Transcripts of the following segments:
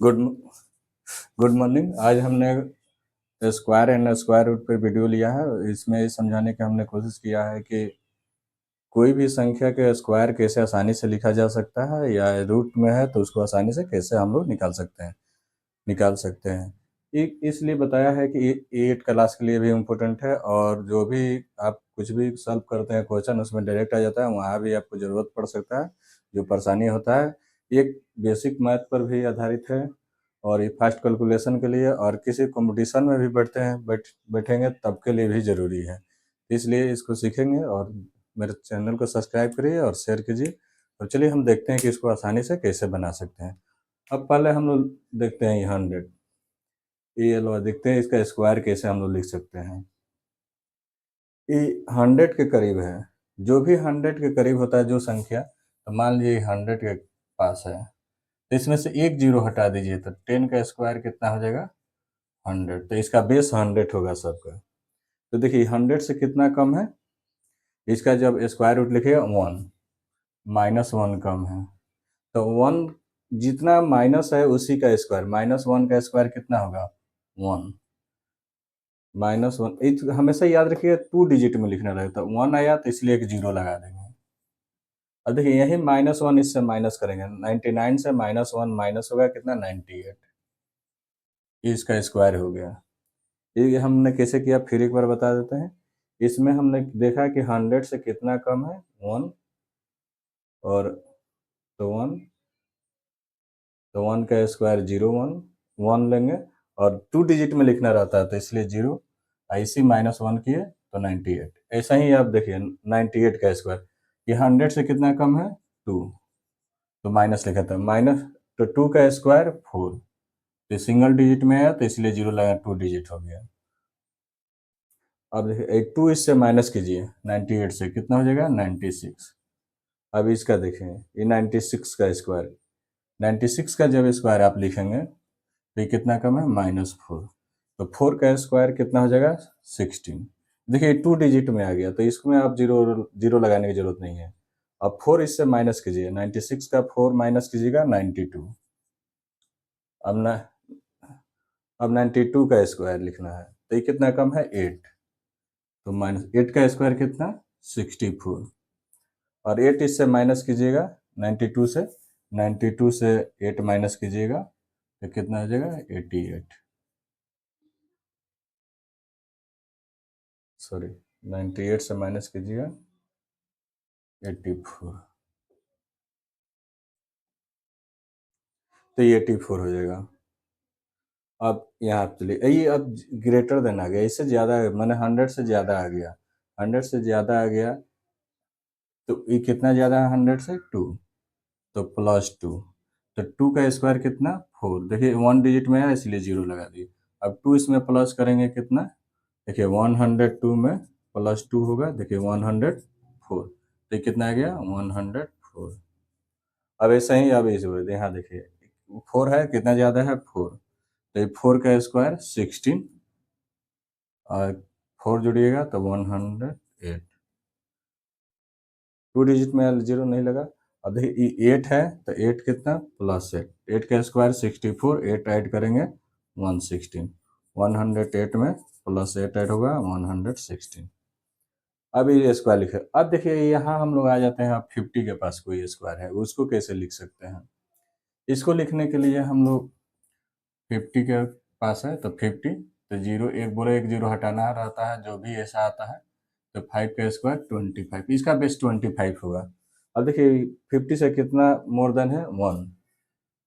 Good good morning. आज हमने square and square root पर वीडियो लिया है। इसमें ये समझाने की हमने कोशिश किया है कि कोई भी संख्या के स्क्वायर कैसे आसानी से लिखा जा सकता है, या रूट में है तो उसको आसानी से कैसे हम लोग निकाल सकते हैं। इसलिए बताया है कि 8 क्लास के लिए भी इम्पोर्टेंट है, और जो भी आप कुछ भी सॉल्व करते हैं क्वेश्चन उसमें डायरेक्ट आ जाता है, वहाँ भी आपको ज़रूरत पड़ सकता है। जो परेशानी होता है एक बेसिक मैथ पर भी आधारित है, और ये फास्ट कैलकुलेशन के लिए और किसी कंपटीशन में भी बैठेंगे तब के लिए भी ज़रूरी है। इसलिए इसको सीखेंगे, और मेरे चैनल को सब्सक्राइब करिए और शेयर कीजिए। तो चलिए हम देखते हैं कि इसको आसानी से कैसे बना सकते हैं। अब पहले हम लोग देखते हैं ये 100, ये लो देखते हैं इसका स्क्वायर कैसे हम लोग लिख सकते हैं। ये 100 के करीब है। जो भी 100 के करीब होता है जो संख्या, तो मान लीजिए 100 के पास है, तो इसमें से एक जीरो हटा दीजिए तो 10 का स्क्वायर कितना हो जाएगा 100। तो इसका बेस 100 होगा सबका। तो देखिए 100 से कितना कम है, इसका जब स्क्वायर रूट लिखिएगा 1, -1 कम है। तो 1 जितना माइनस है उसी का स्क्वायर, -1 का स्क्वायर कितना होगा 1, -1। हमेशा याद रखिए 2 डिजिट में लिखना रहेगा। तो 1 आया तो इसलिए एक जीरो लगा देंगे। अब देखिए यही -1 इससे माइनस करेंगे, 99 से -1 माइनस होगा कितना 98, इसका स्क्वायर हो गया। ये हमने कैसे किया फिर एक बार बता देते हैं। इसमें हमने देखा कि 100 से कितना कम है 1, और तो 1, तो 1 का स्क्वायर 0, 1 लेंगे, और 2 डिजिट में लिखना रहता है तो इसलिए 0, IC -1 किए तो 98। ऐसा ही आप देखिए 98 का स्क्वायर, ये 100 से कितना कम है 2, तो माइनस लिखा था माइनस, तो 2 का स्क्वायर 4, तो सिंगल डिजिट में है तो इसलिए 0 लगा 2 डिजिट हो गया। अब देखिए एक 2 इससे माइनस कीजिए 98 से कितना हो जाएगा 96। अब इसका देखें ये 96 का स्क्वायर, 96 का जब स्क्वायर आप लिखेंगे तो ये कितना कम है -4, तो 4 का स्क्वायर कितना हो जाएगा 16। देखिए 2 डिजिट में आ गया तो इसमें आप जीरो जीरो लगाने की जरूरत नहीं है। अब 4 इससे माइनस कीजिए, 96 का 4 माइनस कीजिएगा 92। अब ना अब 92 का स्क्वायर लिखना है तो ये कितना कम है 8, तो -8 का स्क्वायर कितना 64, और 8 इससे माइनस कीजिएगा 92 से, 92 से 8 माइनस कीजिएगा तो कितना आ जाएगा 88, सॉरी 98 से माइनस कीजिएगा 84, तो ये 84 हो जाएगा। अब यहाँ चलिए ये अब ग्रेटर देन आ गया, इससे ज़्यादा मैंने 100 से ज़्यादा आ गया, 100 से ज़्यादा आ गया तो ये कितना ज़्यादा है 100 से 2, तो +2, तो 2 का स्क्वायर कितना 4। देखिए 1 डिजिट में है इसलिए 0 लगा दिए। अब 2 इसमें प्लस करेंगे कितना, देखिए 102 में +2 होगा, देखिए 104, तो ये कितना आ गया 104। अब ऐसे ही अब इस यहाँ देखिए 4 है, कितना ज़्यादा है 4, तो ये 4 का स्क्वायर 16, और 4 जोड़िएगा तो 108, 2 डिजिट में 0 नहीं लगा। अब देखिए ये 8 है तो 8 कितना +8, 8 का स्क्वायर 64, 8 ऐड करेंगे 116, 108 में +8 ऐड होगा 116। अब ये स्क्वायर लिखे। अब देखिए यहाँ हम लोग आ जाते हैं, अब 50 के पास कोई स्क्वायर है उसको कैसे लिख सकते हैं। इसको लिखने के लिए हम लोग 50 के पास है तो 50, तो जीरो एक बोले एक जीरो हटाना रहता है, जो भी ऐसा आता है, तो 5 का स्क्वायर 25, इसका बेस 25 होगा। अब देखिए 50 से कितना मोर देन है 1,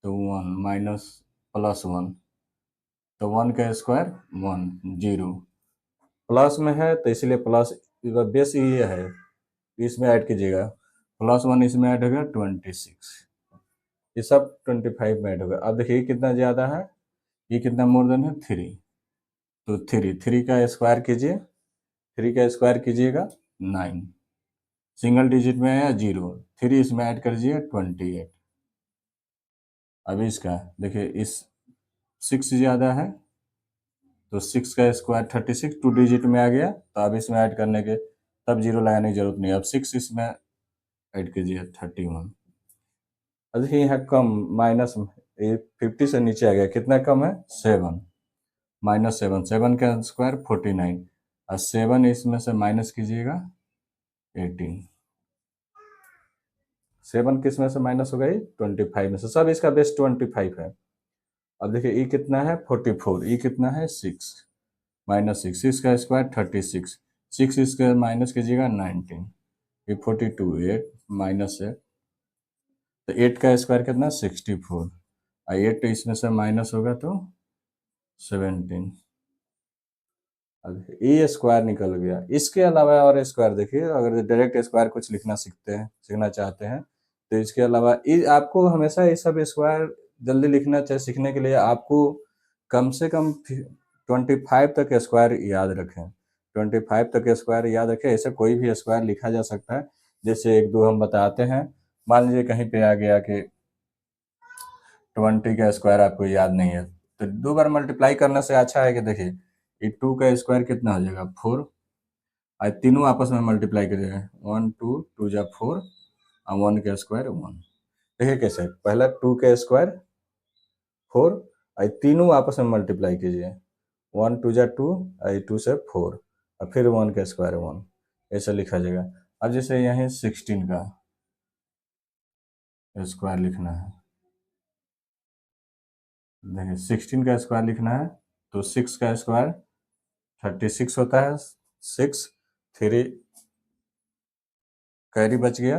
तो 1 माइनस +1, तो 1 का स्क्वायर 1, 0, प्लस में है तो इसलिए प्लस, बेस ये है, इसमें ऐड कीजिएगा, +1 इसमें ऐड होगा 26, ये सब 25 में ऐड होगा। अब देखिए कितना ज़्यादा है, ये कितना मोर देन है 3, तो 3 का स्क्वायर कीजिए, 3 का स्क्वायर कीजिएगा 9, सिंगल डिजिट में है 0, 3 इसमें ऐड कर दीजिए 28। अब इसका देखिए इस 6 ज़्यादा है तो 6 का स्क्वायर 36, 2 डिजिट में आ गया, तो अब इसमें ऐड करने के तब 0 लगाने की जरूरत नहीं। अब 6 इसमें ऐड कीजिए 31। अब देखिए यहाँ कम माइनस ये 50 से नीचे आ गया, कितना कम है 7, -7, 7 का स्क्वायर 49, और 7 इसमें से माइनस कीजिएगा 18, 7 किस में से माइनस हो गई 25 में से, सब इसका बेस 25 है। अब देखिए ई कितना है 44, ई कितना है 6, -6, 6 का स्क्वायर 36, 6 इसका माइनस कीजिएगा 19, ये 42, 8 -8, तो 8 का स्क्वायर कितना 64, और 8 इसमें से माइनस होगा तो 17, अब ये स्क्वायर निकल गया। इसके अलावा और स्क्वायर देखिए, अगर डायरेक्ट स्क्वायर कुछ लिखना सीखना चाहते हैं तो इसके अलावा आपको हमेशा ये सब स्क्वायर जल्दी लिखना चाहिए। सीखने के लिए आपको कम से कम 25 तक स्क्वायर याद रखें, 25 तक स्क्वायर याद रखें, ऐसे कोई भी स्क्वायर लिखा जा सकता है। जैसे एक दो हम बताते हैं, मान लीजिए कहीं पे आ गया कि 20 का स्क्वायर आपको याद नहीं है, तो 2 बार मल्टीप्लाई करने से अच्छा है कि देखिए ये 2 का स्क्वायर कितना हो जाएगा 4, और तीनों आपस में मल्टीप्लाई करिएगा, 1 2 2 जा 4, और 1 का स्क्वायर 1। देखिए कैसे, पहला 2 का स्क्वायर 4, और तीनों आपस में मल्टीप्लाई कीजिए, 1 2 जा 2, और 2 से 4, और फिर 1 का स्क्वायर 1, ऐसा लिखा जाएगा। अब जैसे यहाँ 16 का स्क्वायर लिखना है, देखिए 16 का स्क्वायर लिखना है तो 6 का स्क्वायर 36 होता है, 6 3 कैरी बच गया।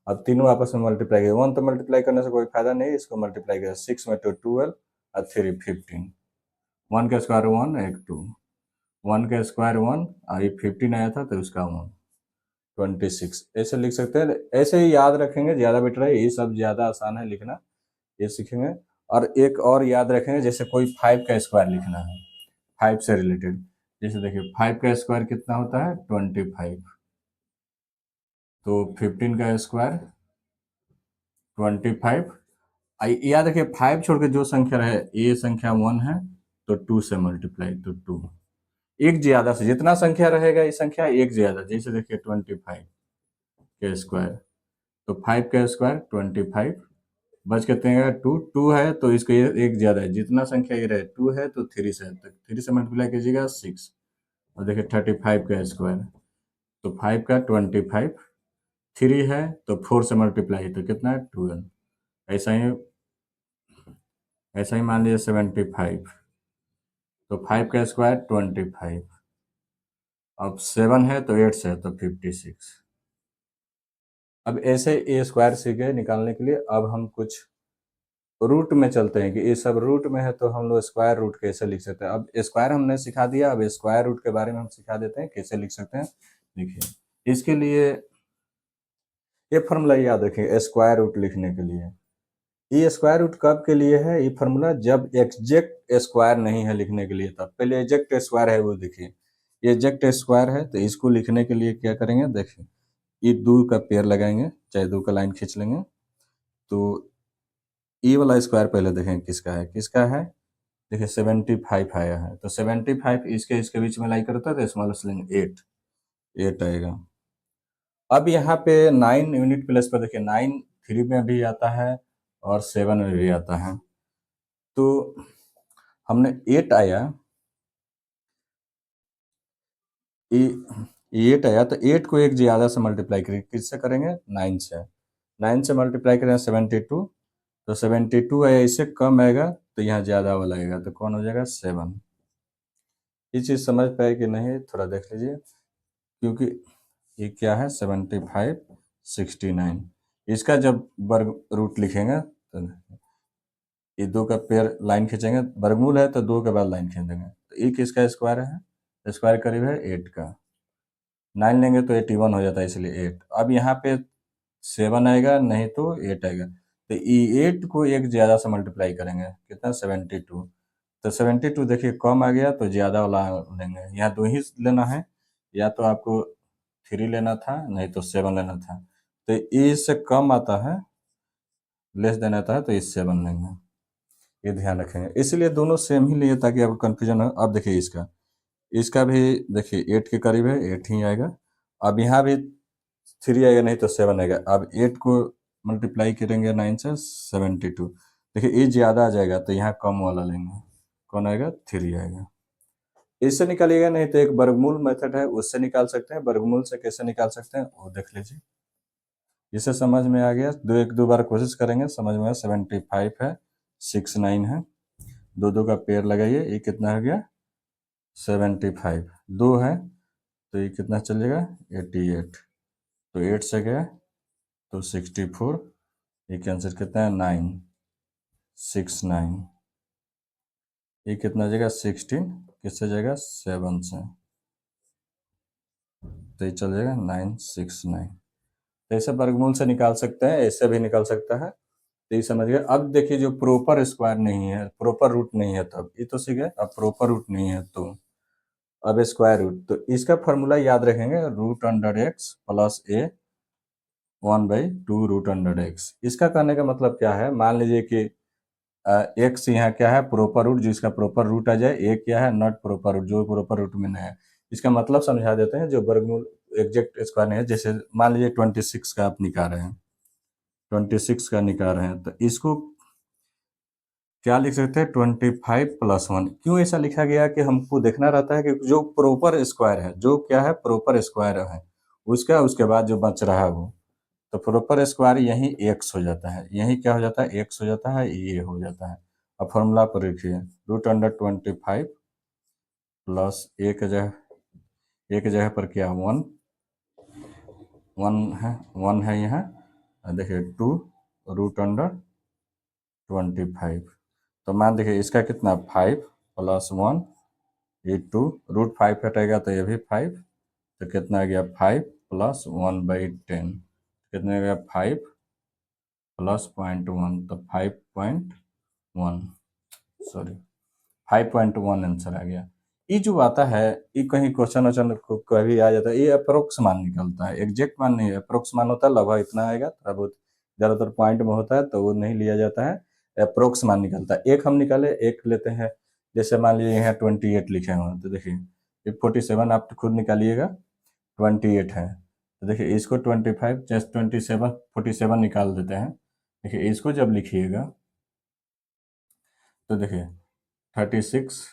अब तीनों आपस में मल्टीप्लाई किया, 1 तो मल्टीप्लाई करने से कोई फायदा नहीं, इसको मल्टीप्लाई किया 6 में तो 12, और 3 15, 1 का स्क्वायर 1 एक 2, 1 का स्क्वायर 1, और ये 15 आया था तो उसका 1 26, ऐसे लिख सकते हैं। ऐसे ही याद रखेंगे ज़्यादा बेटर है, ये सब ज़्यादा आसान है लिखना, ये सीखेंगे। और एक और याद रखेंगे, जैसे कोई 5 का स्क्वायर लिखना है 5 से रिलेटेड, जैसे देखिए 5 का स्क्वायर कितना होता है 25, तो 15 का स्क्वायर 25, याद रखिए 5 छोड़ के जो संख्या रहे, ये संख्या 1 है तो 2 से मल्टीप्लाई, तो 2 एक ज्यादा से, जितना संख्या रहेगा ये संख्या एक ज्यादा, जैसे देखिए 25 का स्क्वायर, तो 5 का स्क्वायर 25, बच के तेगा 2, 2 है तो इसको ये एक ज्यादा है, जितना संख्या ये रहे 2 है तो 3 से, तो 3 से मल्टीप्लाई कीजिएगा 6, और देखिए 35 का स्क्वायर, तो 5 का 25, 3 है तो 4 से मल्टीप्लाई, तो कितना है 12, ऐसा ही मान लीजिए 75, तो 5 का स्क्वायर 25, अब 7 है तो 8 से है तो 56। अब ऐसे ए स्क्वायर सीखे निकालने के लिए, अब हम कुछ रूट में चलते हैं कि ये सब रूट में है तो हम लोग स्क्वायर रूट कैसे लिख सकते हैं। अब स्क्वायर हमने सिखा दिया, अब स्क्वायर रूट के बारे में हम सिखा देते हैं कैसे लिख सकते हैं। देखिए इसके लिए ये फॉर्मूला याद रखें स्क्वायर रूट लिखने के लिए। ये स्क्वायर रूट कब के लिए है, ये फॉर्मूला जब एग्जैक्ट स्क्वायर नहीं है लिखने के लिए, तब पहले एग्जैक्ट स्क्वायर है वो देखिए, ये एग्जैक्ट स्क्वायर है तो इसको लिखने के लिए क्या करेंगे, देखिए ये 2 का पेयर लगाएंगे, चाहे 2 का लाइन खींच लेंगे, तो ये वाला स्क्वायर पहले देखें किसका है, देखिए 75 आया है, तो 75 इसके बीच में लाई करता है तो स्मॉल लेंगे 8 आएगा। अब यहाँ पे 9 यूनिट प्लेस पर देखिए 9 3 में भी आता है और 7 में भी आता है, तो हमने 8 आया, ये 8 आया तो 8 को एक ज़्यादा से मल्टीप्लाई करेंगे, किससे करेंगे 9 से, 9 से मल्टीप्लाई करेंगे 72, तो 72 आया, इससे कम आएगा तो यहाँ ज़्यादा वाला आएगा, तो कौन हो जाएगा 7। ये चीज़ समझ पाए कि नहीं थोड़ा देख लीजिए, क्योंकि ये क्या है 75 69, इसका जब वर्ग रूट लिखेंगे तो ये 2 का पेयर लाइन खींचेंगे, वर्गमूल है तो 2 के बाद लाइन खींच देंगे, तो ये किसका स्क्वायर है, स्क्वायर करीब है 8 का, 9 लेंगे तो 81 हो जाता है इसलिए 8। अब यहाँ पे 7 आएगा नहीं तो 8 आएगा, तो ये 8 को एक ज़्यादा से मल्टीप्लाई करेंगे, कितना 72, तो 72 देखिए कम आ गया तो ज़्यादा वाला लेंगे, यहाँ 2 ही लेना है, या तो आपको 3 लेना था नहीं तो 7 लेना था, तो ये इससे कम आता है, लेस देना आता है तो ये 7 लेंगे, ये ध्यान रखेंगे, इसलिए दोनों सेम ही लिए ताकि आपको कन्फ्यूजन हो। अब देखिए इसका भी देखिए 8 के करीब है, 8 ही आएगा, अब यहाँ भी 3 आएगा नहीं तो 7 आएगा, अब 8 को मल्टीप्लाई करेंगे 9 से 72, देखिए ये ज़्यादा आ जाएगा तो यहाँ कम वाला लेंगे, कौन आएगा 3 आएगा। इससे निकालिएगा, नहीं तो एक वर्गमूल मेथड है उससे निकाल सकते हैं। वर्गमूल से कैसे निकाल सकते हैं वो देख लीजिए। इसे समझ में आ गया, एक दो बार कोशिश करेंगे समझ में। 75 है, 69 है, दो दो का पेयर लगाइए, ये कितना हो गया 75, दो है तो ये कितना चलेगा 88, तो 8 से गया तो 64, ये कैंसिल कितना है 9, 69, ये कितना जाएगा 16, किससे जाएगा 7 से, तो ये चल जाएगा 969। तो ऐसे वर्गमूल से निकाल सकते हैं, ऐसे भी निकाल सकता है। तो ये समझ गए। अब देखिए जो प्रॉपर स्क्वायर नहीं है, प्रॉपर रूट नहीं है, तब ये तो सीख गए। अब प्रॉपर रूट नहीं है तो अब स्क्वायर रूट, तो इसका फॉर्मूला याद रखेंगे, रूट अंडर एक्स प्लस ए 1/2 रूट अंडर एक्स। इसका कहने का मतलब क्या है, मान लीजिए कि एक्स यहाँ क्या है प्रॉपर रूट, जिसका प्रॉपर रूट आ जाए। ए क्या है नॉट प्रॉपर रूट, जो प्रॉपर रूट में नहीं है। इसका मतलब समझा देते हैं, जो वर्गमूल एग्जैक्ट स्क्वायर नहीं है। जैसे मान लीजिए 26 का आप निकाल रहे हैं, 26 का निकाल रहे हैं, तो इसको क्या लिख सकते हैं 25+1। क्यों ऐसा लिखा गया कि हमको देखना रहता है कि जो प्रॉपर स्क्वायर है, जो क्या है प्रॉपर स्क्वायर है, उसका उसके बाद जो बच रहा है वो, तो प्रॉपर स्क्वायर यही एक्स हो जाता है, यही क्या हो जाता है एक्स हो जाता है, ये हो जाता है। अब फॉर्मूला पर लिखिए, रूट अंडर 25 प्लस एक जगह पर क्या 1, 1 है यहाँ, देखिए 2 रूट अंडर 25। तो मान देखिए इसका कितना 5+1, ये 2, रूट 5 हटेगा तो ये भी 5, तो कितना आ गया 5+1/10, कितना आ गया 5 प्लस 0.1, तो 5.1, सॉरी 5.1 आंसर आ गया। ये जो आता है, ये कहीं क्वेश्चन वोश्चन कभी आ जाता है, ये अप्रोक्स मान निकलता है, एग्जैक्ट मान नहीं है। अप्रोक्स मान होता है लगभग इतना आएगा, थोड़ा बहुत ज़्यादातर पॉइंट में होता है तो वो नहीं लिया जाता है, अप्रोक्स मान निकलता है। एक हम निकाले, एक लेते हैं। जैसे मान लीजिए यहाँ 28 लिखे हुए हैं, तो देखिए ये 47 आप खुद निकालिएगा, 28 है, तो देखिए इसको 25 जस्ट 27 47 निकाल देते हैं। देखिए इसको जब लिखिएगा तो देखिए 36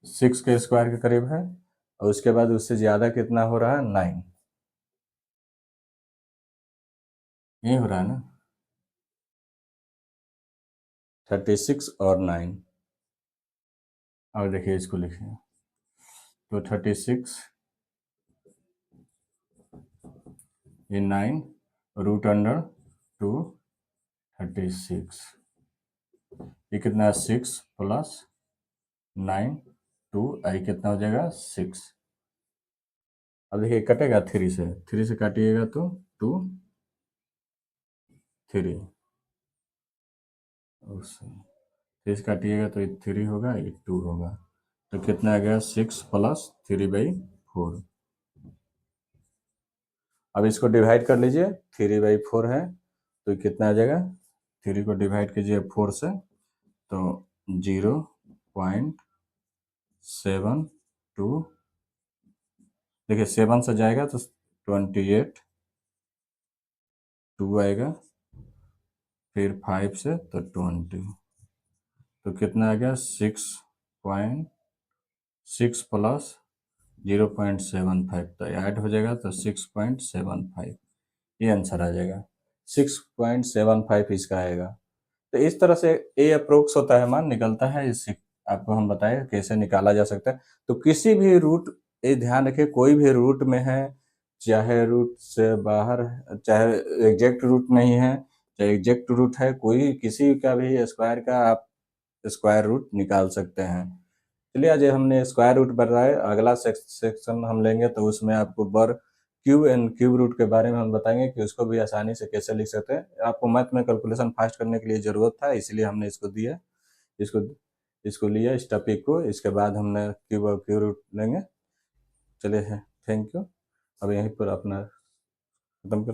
6 के स्क्वायर के करीब है, और उसके बाद उससे ज़्यादा कितना हो रहा है 9, ये हो रहा है ना 36 और 9। और देखिए इसको लिखिए, तो 36 ये 9 रूट अंडर 2 36, ये कितना है 6+9 2, आई कितना हो जाएगा 6। अब देखिए कटेगा 3 से काटिएगा तो 2 3, थ्री से काटिएगा तो ये 3 होगा, ये 2 होगा, तो कितना आ गया 6+3/4। अब इसको डिवाइड कर लीजिए, 3/4 है तो कितना आ जाएगा, 3 को डिवाइड कीजिए 4 से तो 0.72, देखिए 7 से जाएगा तो 28, 2 आएगा, फिर 5 से तो 20, तो कितना आ गया 6 प्लस 0.75, तो ऐड हो जाएगा तो 6.75, ये आंसर आ जाएगा 6.75 इसका आएगा। तो इस तरह से ए अप्रोक्स होता है, मान निकलता है। इससे आपको हम बताएं कैसे निकाला जा सकता है। तो किसी भी रूट, ये ध्यान रखिए, कोई भी रूट में है, चाहे रूट से बाहर है, चाहे एग्जैक्ट रूट नहीं है, चाहे एग्जैक्ट रूट है, कोई किसी का भी स्क्वायर का आप स्क्वायर रूट निकाल सकते हैं। चलिए आज हमने स्क्वायर रूट बताया, अगला सेक्शन हम लेंगे तो उसमें आपको बर क्यूब एंड क्यूब रूट के बारे में हम बताएंगे कि उसको भी आसानी से कैसे लिख सकते हैं। आपको मैथ में कैलकुलेशन फास्ट करने के लिए ज़रूरत था, इसलिए हमने इसको दिया, इसको इसको लिया इस टॉपिक को। इसके बाद हमने क्यूब और क्यूब रूट लेंगे। चलिए थैंक यू। अब यहीं पर अपना खत्म कर